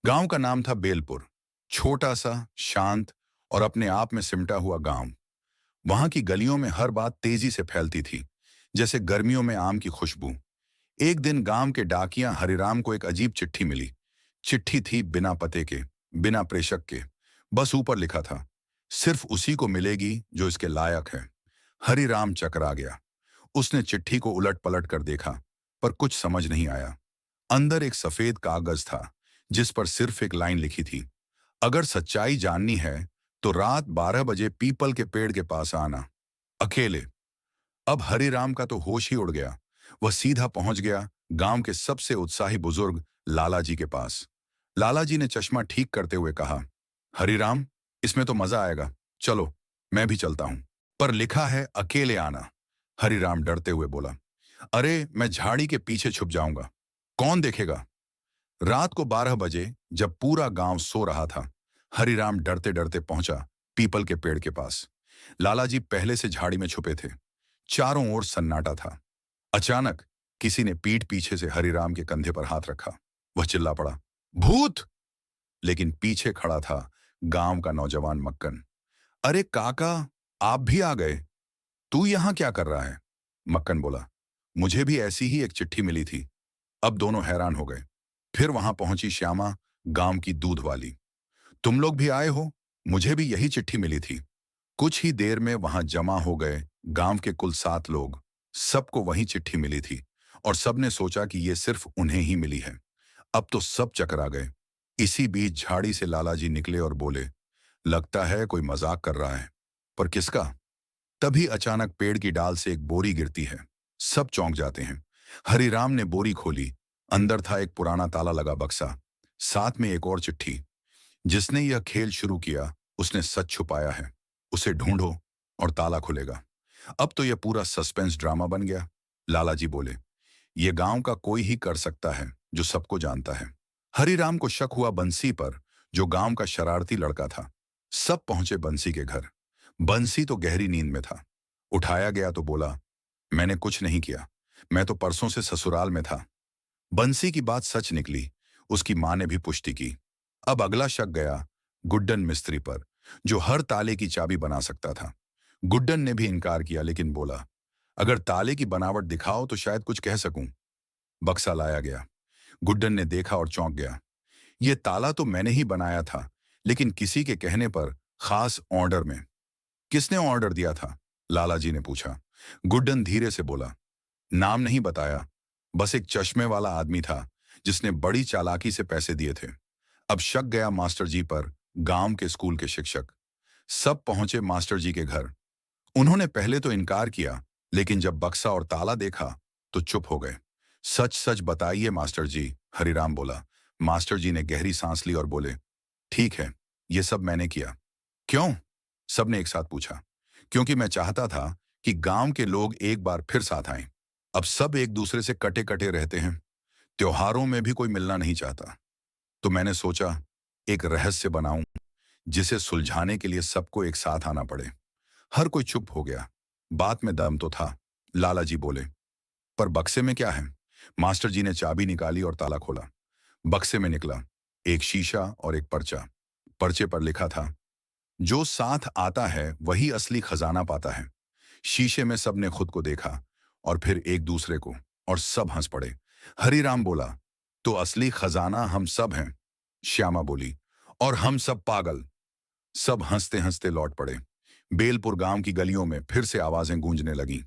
गांव का नाम था बेलपुर। छोटा सा, शांत और अपने आप में सिमटा हुआ गांव। वहां की गलियों में हर बात तेजी से फैलती थी, जैसे गर्मियों में आम की खुशबू। एक दिन गांव के डाकिया हरिराम को एक अजीब चिट्ठी मिली। चिट्ठी थी बिना पते के, बिना प्रेषक के। बस ऊपर लिखा था, सिर्फ उसी को मिलेगी जो इसके लायक है। हरिराम चकरा गया। उसने चिट्ठी को उलट पलट कर देखा, पर कुछ समझ नहीं आया। अंदर एक सफेद कागज था, जिस पर सिर्फ एक लाइन लिखी थी, अगर सच्चाई जाननी है तो रात 12 बजे पीपल के पेड़ के पास आना, अकेले। अब हरिराम का तो होश ही उड़ गया। वह सीधा पहुंच गया गांव के सबसे उत्साही बुजुर्ग लाला जी के पास। लाला जी ने चश्मा ठीक करते हुए कहा, हरिराम, इसमें तो मजा आएगा। चलो, मैं भी चलता हूं। पर लिखा है अकेले आना। हरिराम डरते हुए बोला, अरे मैं झाड़ी के पीछे छुप जाऊंगा, कौन देखेगा। रात को 12 बजे, जब पूरा गांव सो रहा था, हरिराम डरते डरते पहुंचा पीपल के पेड़ के पास। लाला जी पहले से झाड़ी में छुपे थे। चारों ओर सन्नाटा था। अचानक किसी ने पीठ पीछे से हरिराम के कंधे पर हाथ रखा। वह चिल्ला पड़ा, भूत। लेकिन पीछे खड़ा था गांव का नौजवान मक्कन। अरे काका, आप भी आ गए। तू यहां क्या कर रहा है? मक्कन बोला, मुझे भी ऐसी ही एक चिट्ठी मिली थी। अब दोनों हैरान हो गए। फिर वहां पहुंची श्यामा, गांव की दूध वाली। तुम लोग भी आए हो? मुझे भी यही चिट्ठी मिली थी। कुछ ही देर में वहां जमा हो गए गांव के कुल 7 लोग। सबको वही चिट्ठी मिली थी, और सबने सोचा कि ये सिर्फ उन्हें ही मिली है। अब तो सब चकरा गए। इसी बीच झाड़ी से लाला जी निकले और बोले, लगता है कोई मजाक कर रहा है। पर किसका? तभी अचानक पेड़ की डाल से एक बोरी गिरती है। सब चौंक जाते हैं। हरिराम ने बोरी खोली। अंदर था एक पुराना ताला लगा बक्सा, साथ में एक और चिट्ठी। जिसने यह खेल शुरू किया, उसने सच छुपाया है। उसे ढूंढो और ताला खुलेगा। अब तो यह पूरा सस्पेंस ड्रामा बन गया। लाला जी बोले, यह गांव का कोई ही कर सकता है जो सबको जानता है। हरिराम को शक हुआ बंसी पर, जो गांव का शरारती लड़का था। सब पहुंचे बंसी के घर। बंसी तो गहरी नींद में था। उठाया गया तो बोला, मैंने कुछ नहीं किया, मैं तो परसों से ससुराल में था। बंसी की बात सच निकली। उसकी मां ने भी पुष्टि की। अब अगला शक गया गुड्डन मिस्त्री पर, जो हर ताले की चाबी बना सकता था। गुड्डन ने भी इनकार किया, लेकिन बोला, अगर ताले की बनावट दिखाओ तो शायद कुछ कह सकूं। बक्सा लाया गया। गुड्डन ने देखा और चौंक गया। यह ताला तो मैंने ही बनाया था, लेकिन किसी के कहने पर, खास ऑर्डर में। किसने ऑर्डर दिया था? लाला जी ने पूछा। गुड्डन धीरे से बोला, नाम नहीं बताया, बस एक चश्मे वाला आदमी था जिसने बड़ी चालाकी से पैसे दिए थे। अब शक गया मास्टर जी पर, गांव के स्कूल के शिक्षक। सब पहुंचे मास्टर जी के घर। उन्होंने पहले तो इनकार किया, लेकिन जब बक्सा और ताला देखा तो चुप हो गए। सच सच बताइए मास्टर जी, हरिराम बोला। मास्टर जी ने गहरी सांस ली और बोले, ठीक है, ये सब मैंने किया। क्यों? सबने एक साथ पूछा। क्योंकि मैं चाहता था कि गांव के लोग एक बार फिर साथ आएं। अब सब एक दूसरे से कटे कटे रहते हैं। त्योहारों में भी कोई मिलना नहीं चाहता। तो मैंने सोचा एक रहस्य बनाऊं, जिसे सुलझाने के लिए सबको एक साथ आना पड़े। हर कोई चुप हो गया। बात में दम तो था। लाला जी बोले, पर बक्से में क्या है? मास्टर जी ने चाबी निकाली और ताला खोला। बक्से में निकला एक शीशा और एक पर्चा। पर्चे पर लिखा था, जो साथ आता है वही असली खजाना पाता है। शीशे में सबने खुद को देखा और फिर एक दूसरे को, और सब हंस पड़े। हरिराम बोला, तो असली खजाना हम सब हैं। श्यामा बोली, और हम सब पागल। सब हंसते हंसते लौट पड़े। बेलपुर गांव की गलियों में फिर से आवाजें गूंजने लगीं।